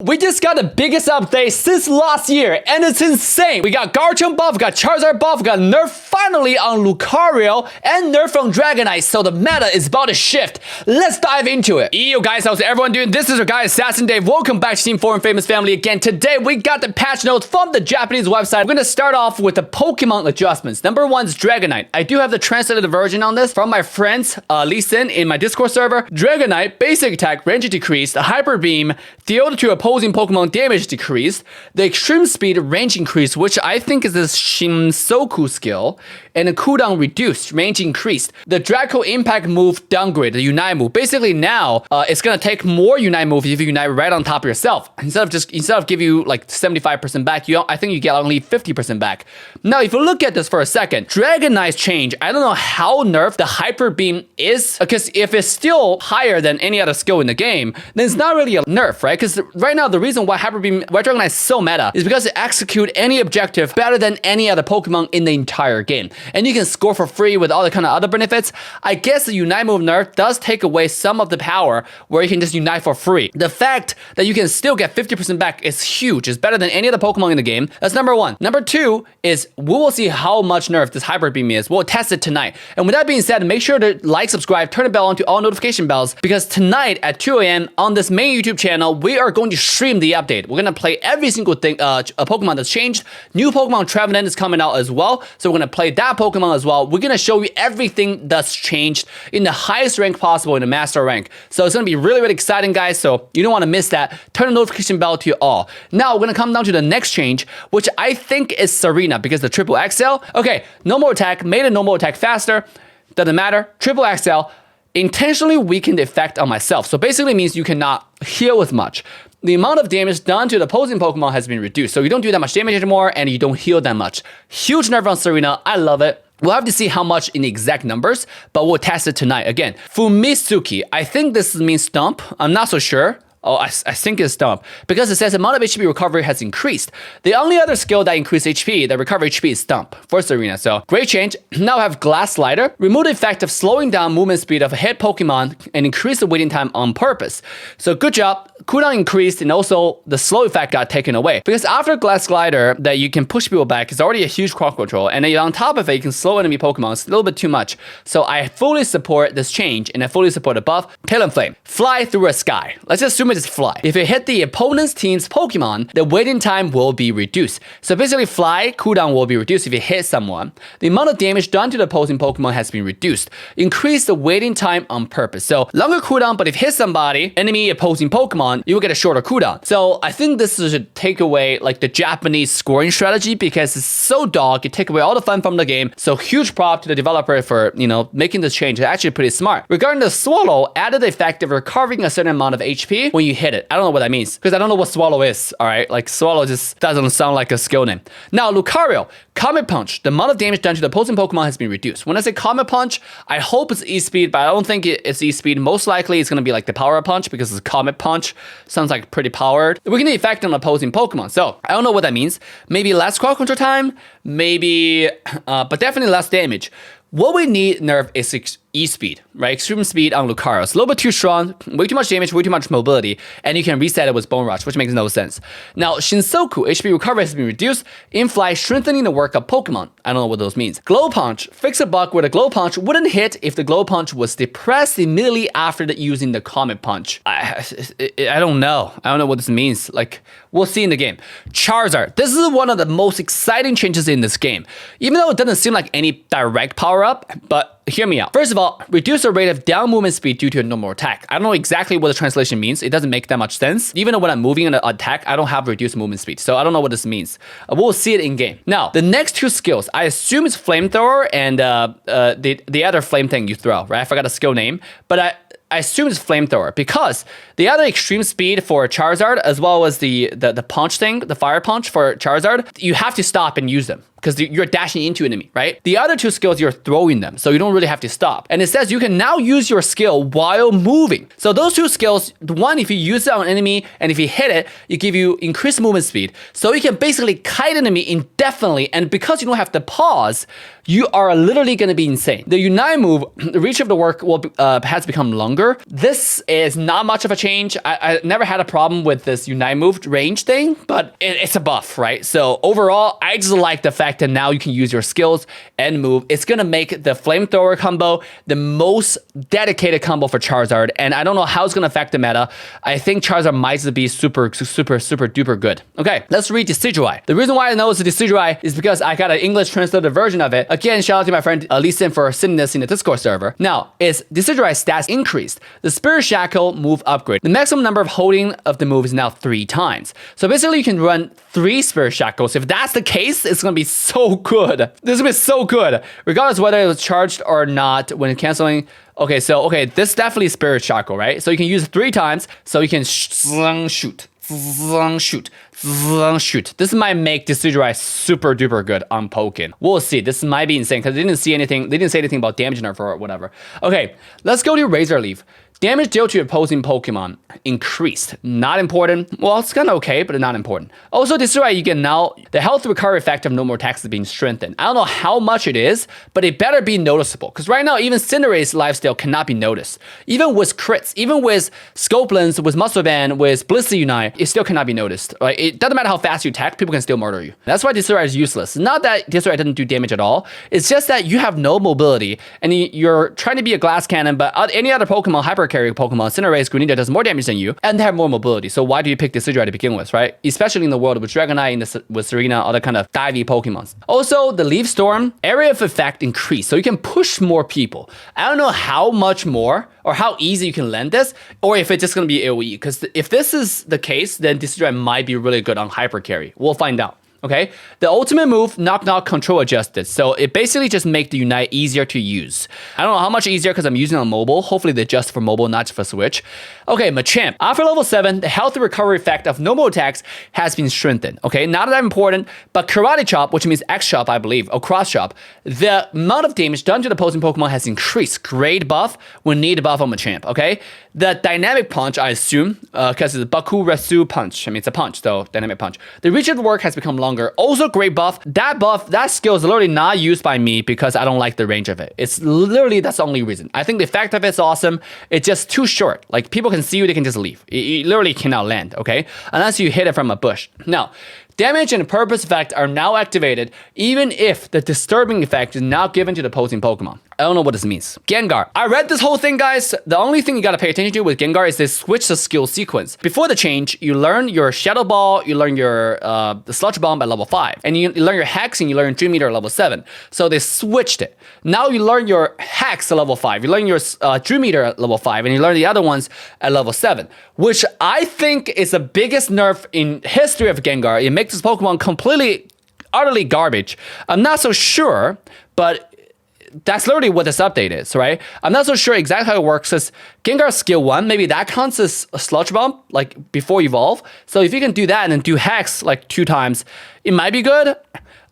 We just got the biggest update since last year, and it's insane. We got Garchomp buff, we got Charizard buff, we got nerf finally on Lucario, and nerf from Dragonite, so the meta is about to shift. Let's dive into it. Yo guys, how's everyone doing? This is your guy Assassin Dave. Welcome back to Team 4 and Famous Family again. Today we got the patch notes from the Japanese website. We're gonna start off with the Pokemon adjustments. Number one is Dragonite. I do have the translated version on this from my friends Lee Sin in my Discord server. Dragonite, basic attack, range decreased, Hyper Beam, field to opposing Pokemon damage decreased, the extreme speed range increased, which I think is this Shinsoku skill, and the cooldown reduced, range increased. The Draco impact move downgrade, the Unite move. Basically now, it's gonna take more Unite move if you Unite right on top of yourself. Instead of give you like 75% back, I think you get only 50% back. Now, if you look at this for a second, Dragonite's change, I don't know how nerfed the Hyper Beam is, because if it's still higher than any other skill in the game, then it's not really a nerf, right? Because right now, the reason why Dragonite is so meta is because it executes any objective better than any other Pokemon in the entire game. And you can score for free with all the kind of other benefits. I guess the Unite move nerf does take away some of the power where you can just Unite for free. The fact that you can still get 50% back is huge. It's better than any other Pokemon in the game. That's number one. Number two is we will see how much nerf this Hyper Beam is. We'll test it tonight. And with that being said, make sure to like, subscribe, turn the bell on to all notification bells, because tonight at 2 a.m. on this main YouTube channel, we are going to stream the update. We're gonna play every single thing, a Pokemon that's changed. New Pokemon Trevenant is coming out as well, so we're gonna play that Pokemon as well. We're gonna show you everything that's changed in the highest rank possible in the Master rank. So it's gonna be really, really exciting, guys. So you don't want to miss that. Turn the notification bell to all. Now we're gonna come down to the next change, which I think is Tsareena, because the triple XL. Okay, normal attack made a normal attack faster. Doesn't matter. Triple XL intentionally weakened the effect on myself. So basically means you cannot heal as much. The amount of damage done to the opposing Pokemon has been reduced. So you don't do that much damage anymore, and you don't heal that much. Huge nerf on Tsareena. I love it. We'll have to see how much in the exact numbers, but we'll test it tonight. Again, Fumitsuki. I think this means stump. I'm not so sure. Oh, I think it's stump, because it says amount of HP recovery has increased. The only other skill that increased HP, that recover HP, is stump for Tsareena. So great change. Now I have Glass Slider. Remove the effect of slowing down movement speed of a hit Pokemon and increase the waiting time on purpose. So good job. Cooldown increased, and also the slow effect got taken away. Because after Glass Slider, that you can push people back, is already a huge crowd control, and then on top of it, you can slow enemy Pokemon. It's a little bit too much. So I fully support this change, and I fully support the buff. Talonflame. Fly through a sky. Let's assume it's fly. If you hit the opponent's team's Pokemon, the waiting time will be reduced. So basically, fly cooldown will be reduced if you hit someone. The amount of damage done to the opposing Pokemon has been reduced. Increase the waiting time on purpose. So longer cooldown, but if you hit somebody, enemy opposing Pokemon, you will get a shorter cooldown. So I think this should take away like the Japanese scoring strategy, because it's so dog. You take away all the fun from the game. So huge prop to the developer for, making this change. It's actually pretty smart. Regarding the Swallow, added the effect of recovering a certain amount of HP when you hit it. I don't know what that means, because I don't know what Swallow is. All right, like Swallow just doesn't sound like a skill name. Now Lucario, Comet Punch. The amount of damage done to the opposing Pokemon has been reduced. When I say Comet Punch, I hope it's E-Speed, but I don't think it's E-Speed. Most likely it's gonna be like the Power Punch, because it's Comet Punch. Sounds like pretty powered. We can the effect on opposing Pokemon. So I don't know what that means. Maybe less crowd control time, maybe, but definitely less damage. What we need nerf is E-Speed, right? Extreme speed on Lucario. It's a little bit too strong, way too much damage, way too much mobility, and you can reset it with Bone Rush, which makes no sense. Now, Shinsoku, HP recovery has been reduced. In-Fly, strengthening the work of Pokemon. I don't know what those means. Glow Punch, fix a bug where the Glow Punch wouldn't hit if the Glow Punch was depressed immediately after using the Comet Punch. I don't know. I don't know what this means. Like, we'll see in the game. Charizard. This is one of the most exciting changes in this game. Even though it doesn't seem like any direct power-up, but hear me out. First of all, reduce the rate of down movement speed due to a normal attack. I don't know exactly what the translation means. It doesn't make that much sense. Even though when I'm moving an attack, I don't have reduced movement speed. So I don't know what this means. We'll see it in game. Now, the next two skills, I assume it's Flamethrower and the other flame thing you throw, right? I forgot the skill name, but I assume it's Flamethrower, because the other extreme speed for Charizard, as well as the punch thing, the fire punch for Charizard, you have to stop and use them. because you're dashing into enemy, right? The other two skills, you're throwing them, so you don't really have to stop. And it says you can now use your skill while moving. So those two skills, one, if you use it on an enemy, and if you hit it, it give you increased movement speed. So you can basically kite enemy indefinitely, and because you don't have to pause, you are literally going to be insane. The Unite move, the reach of the work has become longer. This is not much of a change. I never had a problem with this Unite move range thing, but it's a buff, right? So overall, I just like the fact that now you can use your skills and move. It's going to make the flamethrower combo the most dedicated combo for Charizard, and I don't know how it's going to affect the meta. I think Charizard might be super duper good. Okay, let's read Decidueye. The reason why I know it's a Decidueye is because I got an English translated version of it. Again, shout out to my friend Lee Sin for sending this in the Discord server. Now, is Decidueye stats increased? The Spirit Shackle move upgrade. The maximum number of holding of the move is now 3 times. So basically, you can run 3 Spirit Shackles. If that's the case, it's gonna be so good. This is gonna be so good, regardless whether it was charged or not when canceling. Okay, so this is definitely Spirit Shackle, right? So you can use it 3 times, so you can shoot. This might make Decidueye super duper good on Pokken. We'll see. This might be insane because they didn't say anything about damage nerf or whatever. Okay, let's go to Razor Leaf. Damage dealt to opposing Pokemon increased. Not important. Well, it's kind of okay, but not important. Also, Decidueye, you can now, the health recovery effect of normal attacks is being strengthened. I don't know how much it is, but it better be noticeable. Because right now, even Cinderella's lifesteal cannot be noticed. Even with crits, even with Scoplins, with Muscle Band, with Blissey Unite, it still cannot be noticed. Right? It doesn't matter how fast you attack, people can still murder you. That's why Decidueye is useless. Not that Decidueye doesn't do damage at all. It's just that you have no mobility, and you're trying to be a glass cannon, but any other Pokemon, Hyper Carry Pokemon, Cinderace, Greninja does more damage than you, and they have more mobility. So why do you pick Decidueye to begin with, right? Especially in the world with Dragonite, with Tsareena, other kind of divey Pokemons. Also, the Leaf Storm, area of effect increased, so you can push more people. I don't know how much more, or how easy you can land this, or if it's just going to be AoE, because if this is the case, then Decidueye might be really good on Hyper Carry. We'll find out. Okay, the ultimate move, Knock Knock control adjusted. So it basically just makes the Unite easier to use. I don't know how much easier because I'm using it on mobile. Hopefully they adjust for mobile, not just for Switch. Okay, Machamp. After level 7, the health recovery effect of normal attacks has been strengthened. Okay, not that important, but Karate Chop, which means X Chop, I believe, or Cross Chop, the amount of damage done to the opposing Pokemon has increased. Great buff when need buff on Machamp. Okay, the Dynamic Punch, I assume, because it's a Baku Resu Punch. I mean, it's a punch, so Dynamic Punch. The reach of work has become longer. Also great buff. That skill is literally not used by me because I don't like the range of it. It's literally, that's the only reason. I think the effect of it's awesome. It's just too short. Like, people can see you, they can just leave. It literally cannot land, okay? Unless you hit it from a bush. Now, damage and purpose effect are now activated even if the disturbing effect is not given to the opposing Pokemon. I don't know what this means. Gengar. I read this whole thing, guys. The only thing you gotta pay attention to with Gengar is they switch the skill sequence. Before the change, you learn your Shadow Ball, you learn your the Sludge Bomb at level 5, and you learn your Hex and you learn Dream Eater at level 7. So they switched it. Now you learn your Hex at level 5, you learn your Dream Eater at level 5, and you learn the other ones at level 7, which I think is the biggest nerf in history of Gengar. It makes this Pokemon completely, utterly garbage. I'm not so sure, but that's literally what this update is, right? I'm not so sure exactly how it works. As Gengar skill 1, maybe that counts as a Sludge Bomb, like before evolve. So if you can do that and then do Hex like 2 times, it might be good.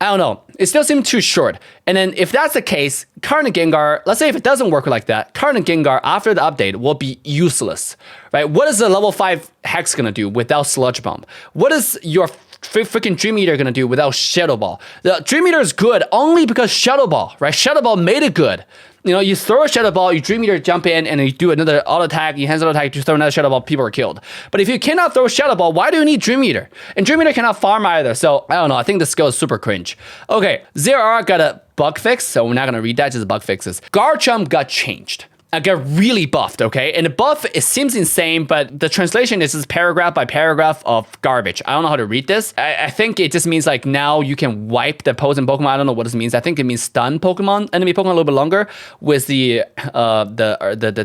I don't know. It still seems too short. And then if that's the case, current Gengar, let's say if it doesn't work like that, current Gengar after the update will be useless, right? What is the level 5 Hex gonna do without Sludge Bomb? What is your freaking Dream Eater gonna do without Shadow Ball? The Dream Eater is good only because Shadow Ball, right? Shadow Ball made it good. You know, you throw a Shadow Ball, you Dream Eater jump in, and you do another auto attack, you hands auto attack, you throw another Shadow Ball, people are killed. But if you cannot throw Shadow Ball, why do you need Dream Eater? And Dream Eater cannot farm either, so I don't know, I think this skill is super cringe. Okay, ZRR got a bug fix, so we're not gonna read that, just bug fixes. Garchomp got changed. I get really buffed, okay? And the buff, it seems insane, but the translation is just paragraph by paragraph of garbage. I don't know how to read this. I think it just means like now you can wipe the opposing Pokemon. I don't know what this means. I think it means stun Pokemon, enemy Pokemon a little bit longer with the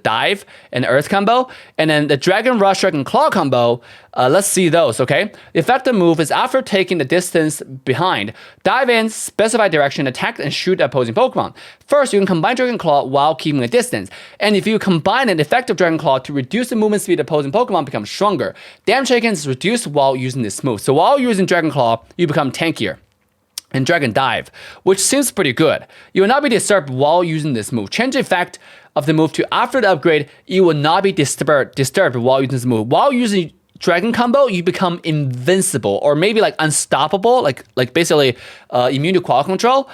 dive and earth combo. And then the Dragon Rush, Dragon Claw combo, let's see those, okay? The effective move is after taking the distance behind, dive in, specify direction, attack, and shoot opposing Pokemon. First, you can combine Dragon Claw while keeping a distance. And if you combine an effective Dragon Claw to reduce the movement speed of opposing Pokemon becomes stronger. Damage taken is reduced while using this move. So while using Dragon Claw, you become tankier. and Dragon Dive, which seems pretty good. You will not be disturbed while using this move. Change the effect of the move to after the upgrade, you will not be disturbed while using this move. While using Dragon combo, you become invincible or maybe like unstoppable, like basically immune to qual control.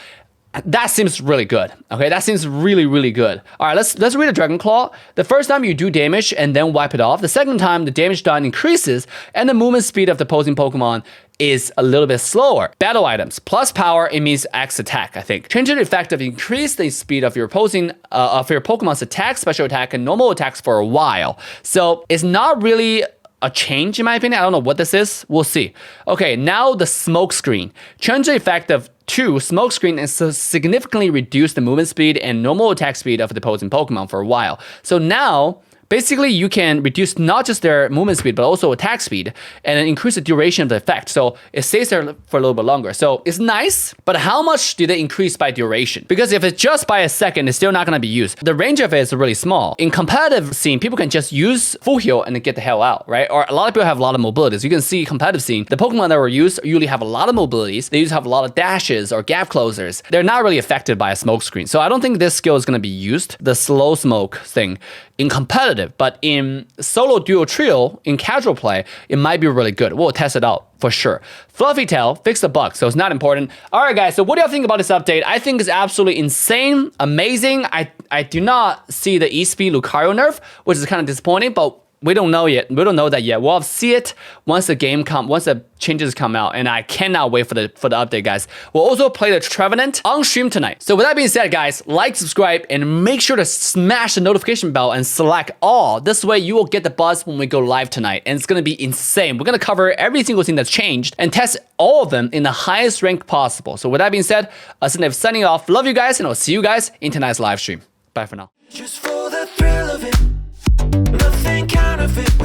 That seems really good. Okay, that seems really, really good. All right, let's read the Dragon Claw. The first time you do damage and then wipe it off. The second time the damage done increases and the movement speed of the opposing Pokemon is a little bit slower. Battle items plus power, it means X attack, I think. Change the effect of increase the speed of your opposing of your Pokemon's attack, special attack, and normal attacks for a while. So it's not really a change in my opinion. I don't know what this is. We'll see. Okay, now the smoke screen. Change the effect of 2 smoke screen and significantly reduce the movement speed and normal attack speed of the opposing Pokemon for a while. So now, basically, you can reduce not just their movement speed, but also attack speed, and then increase the duration of the effect. So it stays there for a little bit longer. So it's nice, but how much do they increase by duration? Because if it's just by a second, it's still not going to be used. The range of it is really small. In competitive scene, people can just use full heal and then get the hell out, right? Or a lot of people have a lot of mobilities. You can see competitive scene, the Pokemon that were used usually have a lot of mobilities. They usually have a lot of dashes or gap closers. They're not really affected by a smoke screen. So I don't think this skill is going to be used, the slow smoke thing, in competitive, but in solo, duo, trio, in casual play, it might be really good. We'll test it out for sure. Fluffy Tail, fix the bug, so it's not important. All right, guys, so what do y'all think about this update? I think it's absolutely insane, amazing. I do not see the E-Speed Lucario nerf, which is kind of disappointing, but we don't know yet. We don't know that yet. We'll see it once the changes come out, and I cannot wait for the update, guys. We'll also play the Trevenant on stream tonight. So with that being said, guys, like, subscribe, and make sure to smash the notification bell and select all. This way, you will get the buzz when we go live tonight, and it's gonna be insane. We're gonna cover every single thing that's changed and test all of them in the highest rank possible. So with that being said, Ascendant signing off. Love you guys, and I'll see you guys in tonight's live stream. Bye for now. Just for the thrill of it, nothing counterfeit.